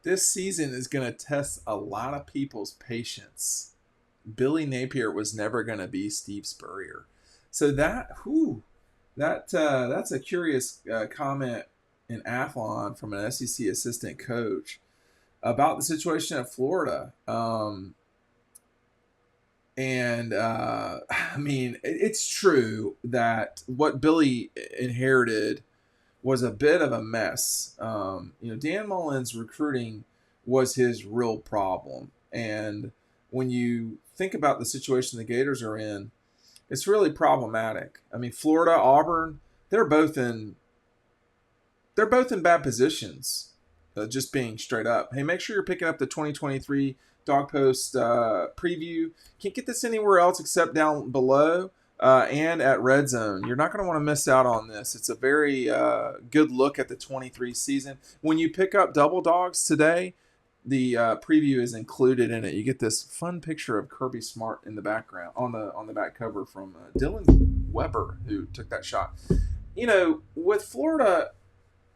This season is going to test a lot of people's patience. Billy Napier was never going to be Steve Spurrier. So that's a curious comment in Athlon from an SEC assistant coach about the situation at Florida. I mean, it's true that what Billy inherited was a bit of a mess. Dan Mullen's recruiting was his real problem. And when you think about the situation the Gators are in, it's really problematic. I mean, Florida, Auburn, they're both in bad positions. Just being straight up. Hey, make sure you're picking up the 2023 Dawg Post preview. Can't get this anywhere else except down below and at Red Zone. You're not going to want to miss out on this. It's a very good look at the 23 season. When you pick up Double Dogs today, the preview is included in it. You get this fun picture of Kirby Smart in the background on the back cover from Dylan Weber, who took that shot. With Florida,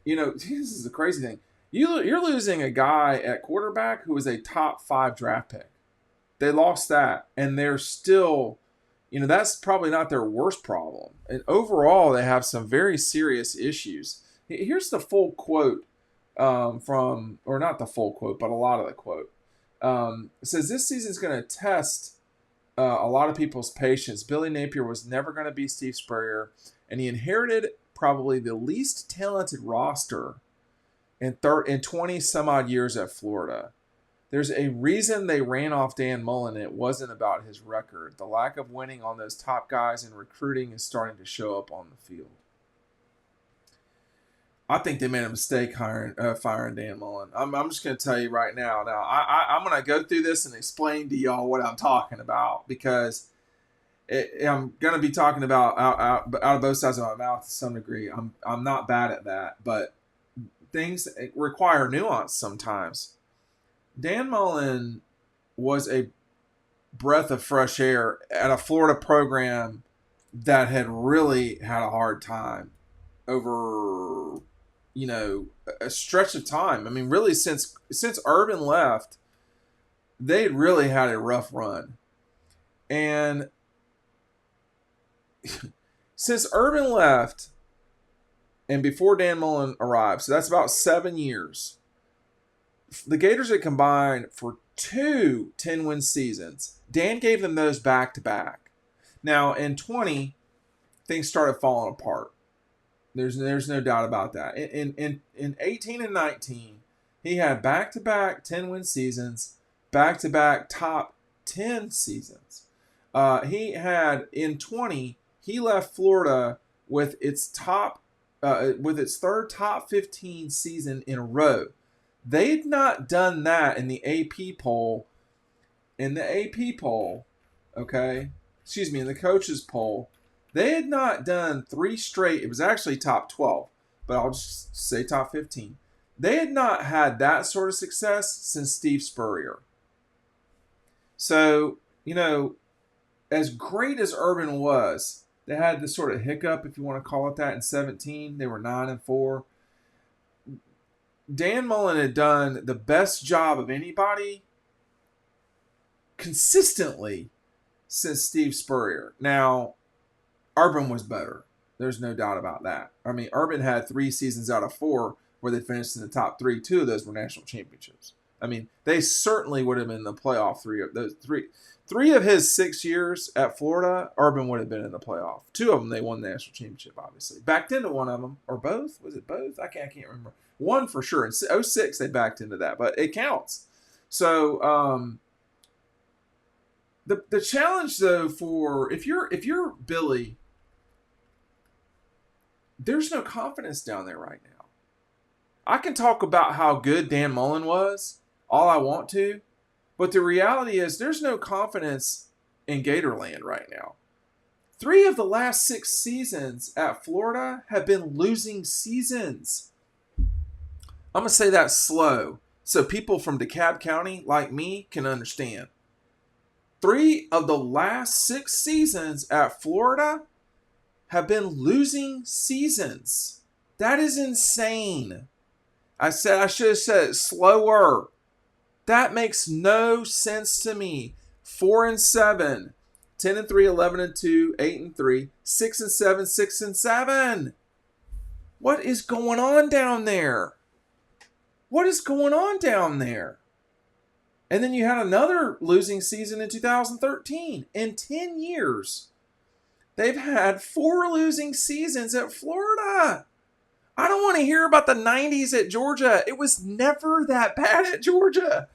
this is the crazy thing. You're losing a guy at quarterback who was a top 5 draft pick. They lost that, and they're still, that's probably not their worst problem. And overall, they have some very serious issues. Here's the full quote or not the full quote, but a lot of the quote. It says, this season's going to test a lot of people's patience. Billy Napier was never going to be Steve Spurrier, and he inherited probably the least talented roster in 20 some odd years at Florida. There's a reason they ran off Dan Mullen, and it wasn't about his record. The lack of winning on those top guys in recruiting is starting to show up on the field. I think they made a mistake firing Dan Mullen. I'm just going to tell you right now. Now, I'm going to go through this and explain to y'all what I'm talking about, because I'm going to be talking about out of both sides of my mouth to some degree. I'm not bad at that, but things require nuance sometimes. Dan Mullen was a breath of fresh air at a Florida program that had really had a hard time over, a stretch of time. I mean, really since Urban left, they really had a rough run. And since Urban left, and before Dan Mullen arrived, so that's about 7 years, the Gators had combined for 2 10-win seasons. Dan gave them those back-to-back. Now, in 20, things started falling apart. There's no doubt about that. In 18 and 19, he had back-to-back 10-win seasons, back-to-back top 10 seasons. He had, in 20, he left Florida with its third top 15 season in a row. They had not done that in the AP poll. In the coaches poll, they had not done 3 straight. It was actually top 12, but I'll just say top 15. They had not had that sort of success since Steve Spurrier. So, as great as Urban was, they had this sort of hiccup, if you want to call it that, in 17. They were 9-4. Dan Mullen had done the best job of anybody consistently since Steve Spurrier. Now, Urban was better. There's no doubt about that. I mean, Urban had 3 seasons out of 4 where they finished in the top 3. 2 of those were national championships. I mean, they certainly would have been in the playoff 3 of those 3. 3 of his 6 years at Florida, Urban would have been in the playoff. 2 of them, they won the national championship, obviously. Backed into one of them, or both. Was it both? I can't remember. One for sure. In 06, they backed into that, but it counts. So, the challenge, though, for if you're Billy, there's no confidence down there right now. I can talk about how good Dan Mullen was all I want to, but the reality is there's no confidence in Gatorland right now. 3 of the last 6 seasons at Florida have been losing seasons. I'm going to say that slow so people from DeKalb County like me can understand. 3 of the last 6 seasons at Florida have been losing seasons. That is insane. I should have said it slower. That makes no sense to me. 4-7, 10-3, 11-2, 8-3, 6-7, 6-7. What is going on down there? What is going on down there? And then you had another losing season in 2013. In 10 years, they've had 4 losing seasons at Florida. I don't want to hear about the 90s at Georgia. It was never that bad at Georgia.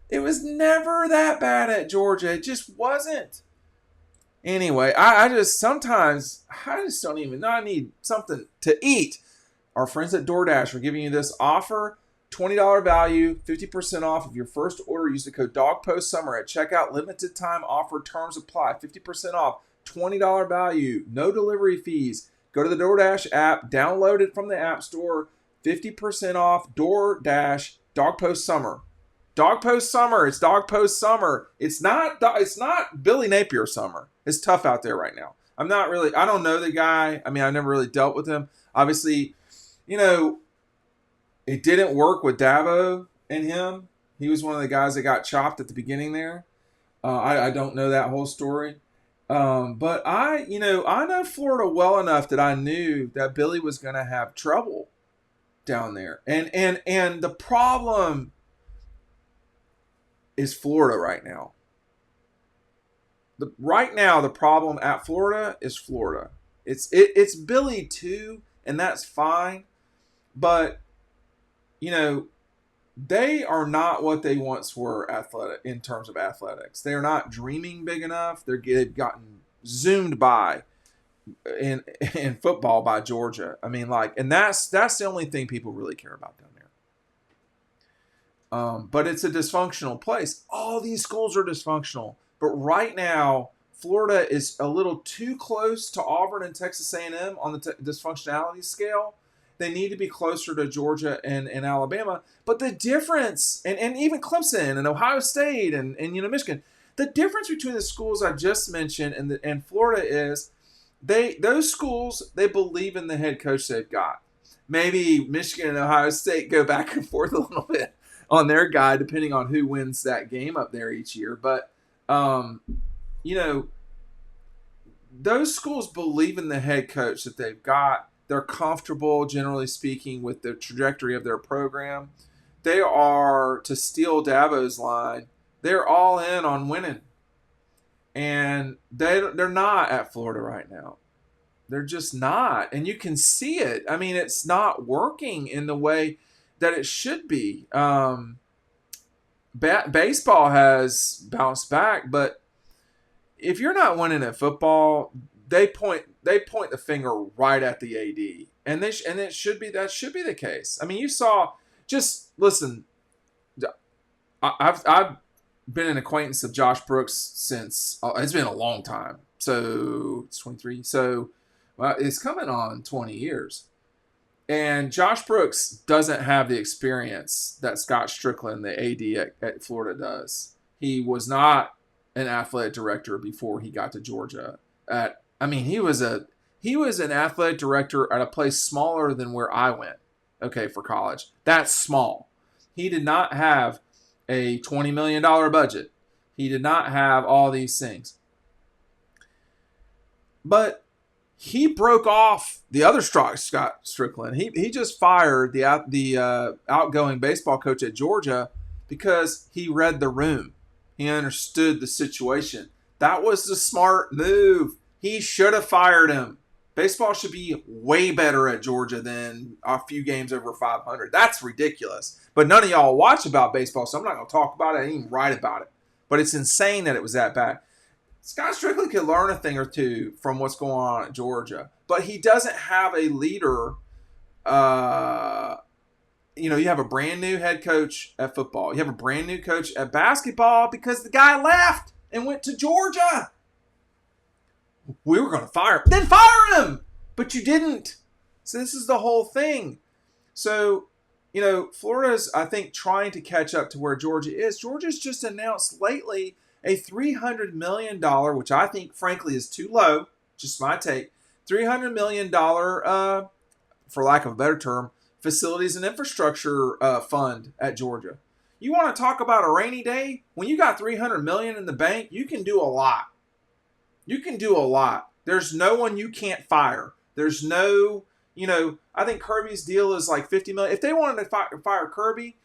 It was never that bad at Georgia. It just wasn't. Anyway, I just sometimes, I just don't even know. I need something to eat. Our friends at DoorDash are giving you this offer. $20 value, 50% off of your first order. Use the code Dawg Post Summer at checkout. Limited time offer. Terms apply. 50% off. $20 value. No delivery fees. Go to the DoorDash app. Download it from the App Store. 50% off. DoorDash. Dawg Post Summer. Dawg Post Summer. It's Dawg Post Summer. It's not Billy Napier Summer. It's tough out there right now. I don't know the guy. I mean, I never really dealt with him. Obviously, it didn't work with Dabo and him. He was one of the guys that got chopped at the beginning there. I don't know that whole story. But I know Florida well enough that I knew that Billy was going to have trouble down there. And the problem is Florida right now. The problem at Florida is Florida. It's Billy too, and that's fine. But they are not what they once were in terms of athletics. They are not dreaming big enough. They've gotten zoomed by in football by Georgia. I mean, and that's the only thing people really care about down there. But it's a dysfunctional place. All these schools are dysfunctional. But right now, Florida is a little too close to Auburn and Texas A&M on the dysfunctionality scale. They need to be closer to Georgia and Alabama. But the difference, and even Clemson and Ohio State and Michigan, the difference between the schools I just mentioned and Florida is those schools, they believe in the head coach they've got. Maybe Michigan and Ohio State go back and forth a little bit on their guy, depending on who wins that game up there each year. But, those schools believe in the head coach that they've got. They're comfortable, generally speaking, with the trajectory of their program. They are, to steal Dabo's line, they're all in on winning. And they're not at Florida right now. They're just not. And you can see it. I mean, it's not working in the way that it should be. Baseball has bounced back, but if you're not winning at football, they point the finger right at the AD, and that should be the case. I mean, you saw. Just listen. I've been an acquaintance of Josh Brooks since it's been a long time. So it's 23. So it's coming on 20 years, and Josh Brooks doesn't have the experience that Scott Strickland, the AD at Florida, does. He was not an athletic director before he got to Georgia. He was an athletic director at a place smaller than where I went, for college. That's small. He did not have a $20 million budget. He did not have all these things. But he broke off the other Scott Strickland. He just fired the outgoing baseball coach at Georgia because he read the room. He understood the situation. That was the smart move. He should have fired him. Baseball should be way better at Georgia than a few games over 500. That's ridiculous. But none of y'all watch about baseball, so I'm not going to talk about it. I didn't even write about it. But it's insane that it was that bad. Scott Strickland could learn a thing or two from what's going on at Georgia. But he doesn't have a leader. You have a brand new head coach at football. You have a brand new coach at basketball because the guy left and went to Georgia. We were going to fire him. Then fire him! But you didn't. So this is the whole thing. So, Florida's, I think, trying to catch up to where Georgia is. Georgia's just announced lately a $300 million, which I think, frankly, is too low. Just my take. $300 million, for lack of a better term, facilities and infrastructure fund at Georgia. You want to talk about a rainy day? When you got $300 million in the bank, you can do a lot. You can do a lot. There's no one you can't fire. There's no, I think Kirby's deal is like $50 million. If they wanted to fire Kirby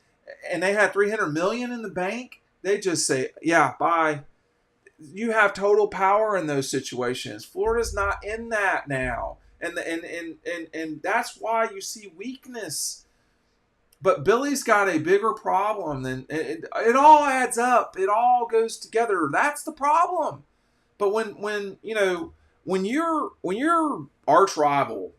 and they had $300 million in the bank, they just say, yeah, bye. You have total power in those situations. Florida's not in that now. And that's why you see weakness. But Billy's got a bigger problem than it all adds up. It all goes together. That's the problem. But when your arch rival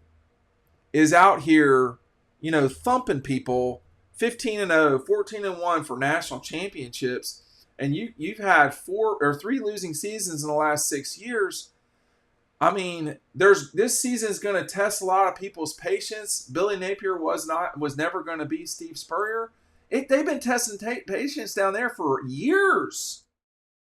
is out here, thumping people 15-0, 14-1 for national championships, and you've had 4 or 3 losing seasons in the last 6 years. I mean, this season is going to test a lot of people's patience. Billy Napier was never going to be Steve Spurrier. They've been testing patience down there for years.